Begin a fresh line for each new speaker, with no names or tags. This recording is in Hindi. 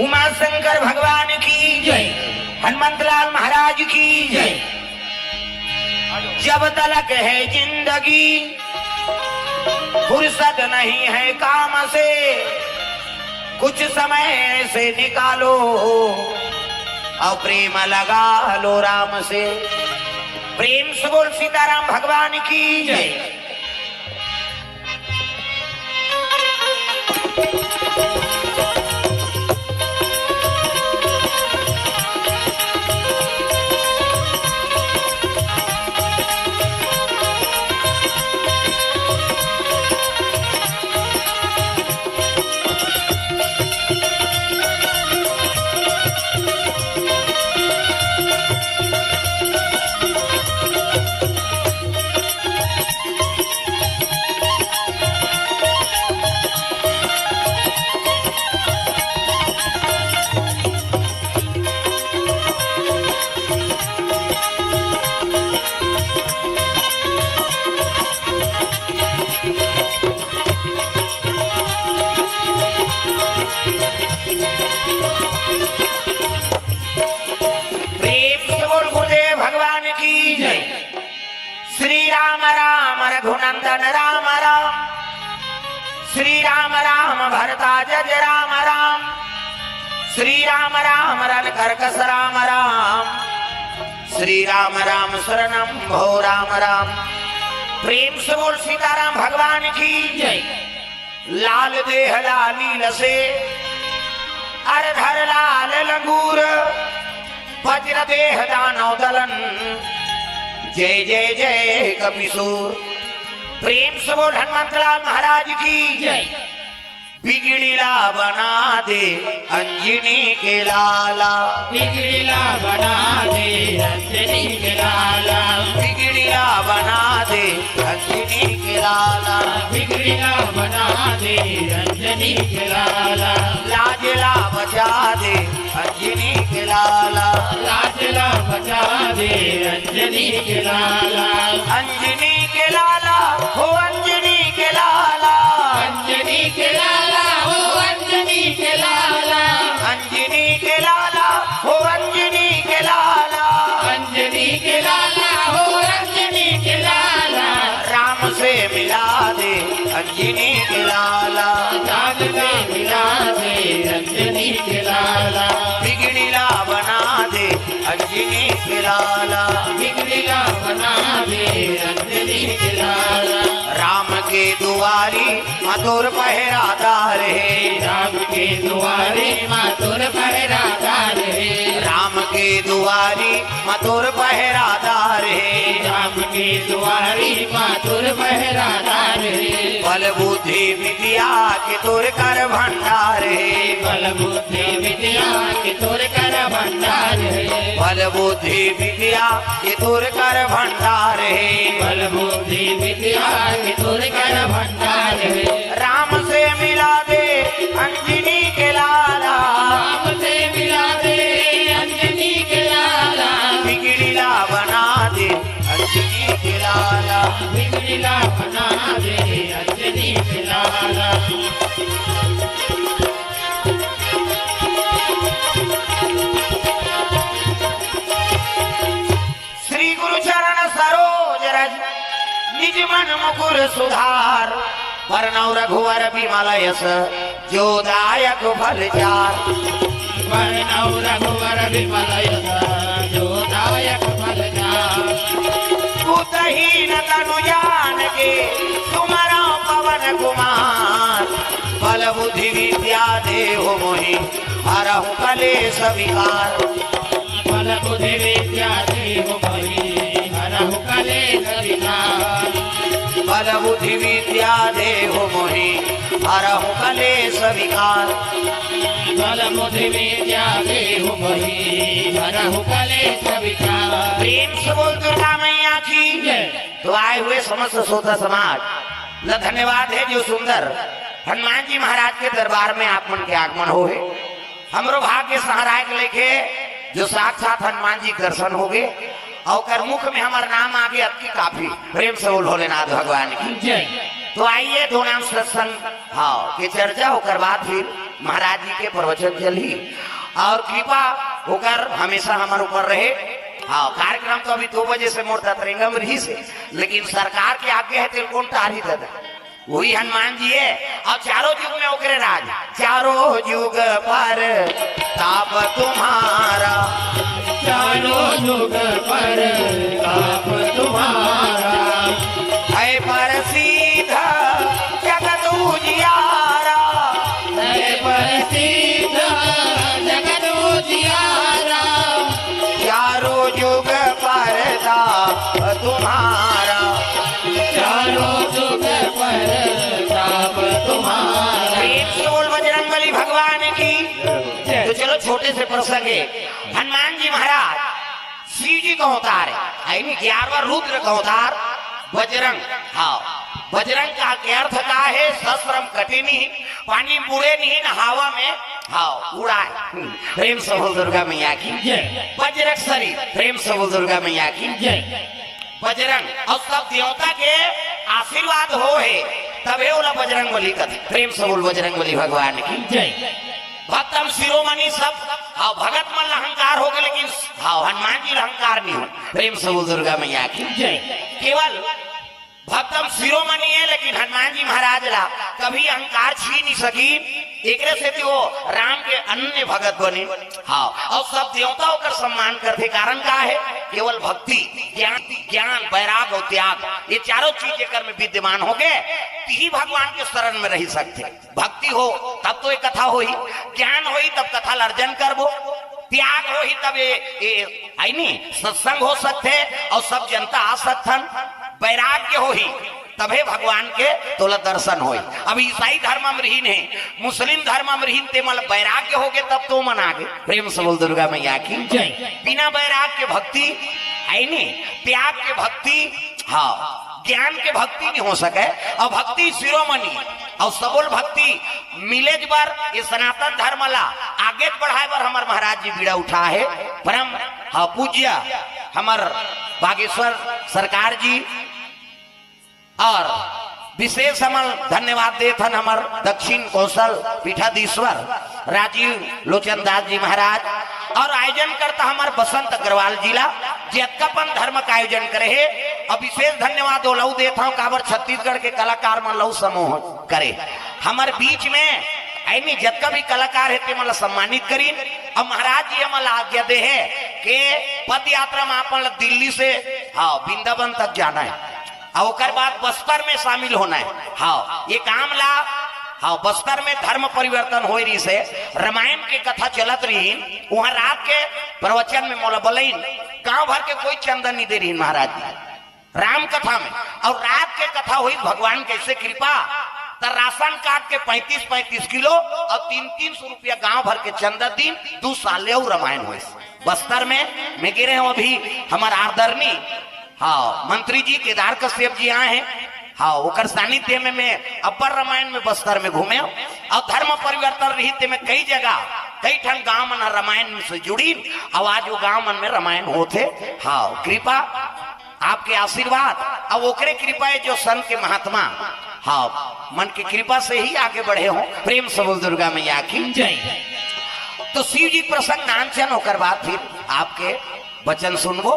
उमा शंकर भगवान की जय, हनुमंतलाल महाराज की जय। जब तलक है जिंदगी फुर्सत नहीं है काम से, कुछ समय से निकालो और प्रेम लगा लो राम से। प्रेम से बोल सीताराम भगवान की जय। श्री राम राम रघुनंदन राम राम, श्री राम राम भरता जज राम राम, श्री राम राम रन करकस राम राम, श्री राम राम शरणम भो राम राम। प्रेम से बोल सीताराम भगवान की जय। लाल देह लालील से अरधर लाल लंगूर, वज्र देह दानव दलन, जय जय जय कपिसूर। प्रेम से बोल हनुमंतलाल महाराज की जय। बिगड़ीला बना दे अंजनी के लाला,
बिगड़ीला बना दे अंजनी के लाला,
बिगड़ीला बना दे अंजनी के लाला,
बिगड़ीला बना दे अंजनी के लाला,
लाजला बचा दे अंजनी के लाला,
लाजला बचा दे अंजनी के लाला,
अंजनी के लाला हो अंजनी के लाला,
अंजनी के लाला हो अंजनी के लाला,
अंजनी के लाला हो अंजनी के लाला,
अंजनी के लाला हो अंजनी के लाला,
राम से मिला दे अंजनी के लाला,
राम से मिला दे अंजनी के लाला,
बिगड़ीला बना दे अंजनी के लाला,
बिगड़ीला बना दे अंजनी के लाला,
राम के दुआरी मधुर पहरादार है,
राम के दुआरे मातुर पहरादार है,
राम के दुआरी मधुर पहरादार है,
राम के दुआरे मातुर पहरादार है,
बल बुद्धि विद्या के तोर कर भंडार है,
बल बुद्धि विद्या के तोर कर भंडार है,
बल बुद्धि विद्या के तोर कर भंडार है,
बल बुद्धि विद्या के तोर कर भंडार है,
राम से मिला दे अंजनी के लाला,
राम से मिला दे अंजनी के लाला,
बिगड़ीला बना दे अंजनी के लाला,
बिगड़ीला बना दे अंजनी के लाला,
श्री गुरु चरण सरोज रज निज मन मुकुर सुधार, वर्णव रघुवर विमल यस जो दायक फल चार,
वर्णव रघुवर विमल यस जो दायक फल चार,
पुत्रहीन तनु जान के तुम्हारा पवन कुमार, बल बुद्धि विद्या देहो मोहि हरहु कलेश विकार,
बल बुद्धि विद्या देहो मोहि हरहु कलेश विकार,
बल बुद्धि विद्या देहो मोहि हरहु कलेश विकार,
बल बुद्धि विद्या देहो मोहि हरहु कलेश विकार।
प्रेम से बोल दुर्गा मैया की जय। तो आए हुए समस्त श्रोता समाज न धन्यवाद है जो सुंदर हनुमान जी महाराज के दरबार में आप मन के आगमन हो है। हमरो भाग्य सहारा के लेके जो साक्षात हनुमान जी दर्शन हो गए और कर मुख में हमार नाम आगे अति काफी। प्रेम से बोल भोलेनाथ भगवान की
जय।
तो आइए दो नाम सत्संग हाँ की चर्चा होकर बाद फिर महाराज जी के प्रवचन चली और कृपा होकर हमेशा हमारे ऊपर रहे। हाँ कार्यक्रम तो अभी 2 बजे से मोड़ता त्रिंगम रही से, लेकिन सरकार के आगे है तिलकोन तारी दादा वही हनुमान जी है। और चारों युग में ओकरे राज, चारों युग पर ताप तुम्हारा,
चारों युग पर ताप तुम्हारा,
है पर सीधा जगत उजियारा,
है पर सीधा जगत उजियारा,
चारों युग पर ताप तुम्हारा,
चारों युग पर ताप तुम्हारा।
प्रेम से बोल बजरंगबली भगवान की। तो चलो छोटे से प्रसंग है। हनुमान जी महाराज शिव जी का अवतार है, 11वां रुद्र का अवतार बजरंग। हाँ बजरंग का अर्थ का है शस्त्रम कठिनी, पानी बुरे नहीं न हवा में हाँ उड़ा है। प्रेम से बोल दुर्गा मैया की
जय।
बजरंग शरीर, प्रेम से बोल दुर्गा मैया की
जय।
बजरंग और सब देवता के आशीर्वाद हो है तबे बोला बजरंग बली कथी। प्रेम से बोल बजरंग बली भगवान की
जय।
भक्तम शिरोमणि सब हाँ भगत मन अहंकार हो गए, लेकिन हाँ हनुमान जी अहंकार नहीं हो। प्रेम से बोल दुर्गा मैया की
जय।
केवल भक्तम शिरोमणि है, लेकिन हनुमान जी महाराज ला कभी अहंकार छीन नहीं सकी। एक से वो राम के अन्य भगत बने। हाँ और सब देवताओं का सम्मान करते कारण का है केवल भक्ति, ज्ञान वैराग और त्याग, ये चारों चीज जेकर में विद्यमान हो गए ही भगवान के शरण में रह सकते। भक्ति हो तब तो ये कथा होई, ज्ञान होई तब कथा अर्जन करबो, त्याग हो ही तब ये सत्संग हो सकते और सब जनता आ सकथन, वैराग्य हो ही तबे भगवान के तोला दर्शन होई। अब ईसाई धर्म में रहीन है, मुस्लिम धर्म में रहीन ते मतलब वैराग्य हो गए तब तो मन आगे। प्रेम से बोल दुर्गा मैया की
जय।
बिना वैराग के भक्ति है नहीं, त्याग के भक्ति हाँ ज्ञान के भक्ति नहीं हो सके। और भक्ति शिरोमणि और सबल भक्ति मिले बार ये सनातन धर्म ला आगे बढ़ाए बार हमारे महाराज जी बीड़ा उठा है। परम हाँ पूज्य हमार बागेश्वर सरकार जी और विशेष हमल धन्यवाद देथन हमार दक्षिण कौशल पीठाधीश्वर राजीव लोचन दास जी महाराज और आयोजन करता हमार बसंत अग्रवाल जिला जेतकापन धर्म का आयोजन करे है। और विशेष धन्यवाद लऊ देता हूँ काबर छत्तीसगढ़ के कलाकार मन लऊ समूह करे हमारे बीच में ऐनी जतका भी कलाकार है ते मला सम्मानित करीन। और महाराज जी हमारा आज्ञा दे है कि पद यात्रा में अपन दिल्ली से हाँ वृंदावन तक जाना है और ओकर बाद बस्तर में शामिल होना है। हाँ ये काम ला हाँ बस्तर में धर्म परिवर्तन हो रही से रामायण के कथा चलत रही, वहां रात के प्रवचन में मोला बोलिन गांव भर के कोई चंदन नहीं दे रही महाराज जी राम कथा में। और रात के कथा हुई भगवान कैसे कृपा तो राशन कार्ड के 35-35 किलो और 300-300 रुपया गांव भर के चंदा दिन 2 साल ले रामायण हुए बस्तर में। मैं गिरे हूँ अभी हमारे आदरणीय हाँ मंत्री जी केदार कश्यप जी आए हैं। हाँ ओकर सानिध्य में मैं अपर रामायण में बस्तर में घूमे और धर्म परिवर्तन रही में कई जगह कई ठन गांव मन रामायण से जुड़ी और आज वो गांव मन में रामायण होते। हाँ कृपा आपके आशीर्वाद अब ओकरे कृपा है जो संत के महात्मा हाँ मन की कृपा से ही आगे बढ़े हो। प्रेम से बोल दुर्गा मैया की
जय।
तो शिव जी प्रसंग नानचन होकर बाद फिर आपके वचन सुनबो।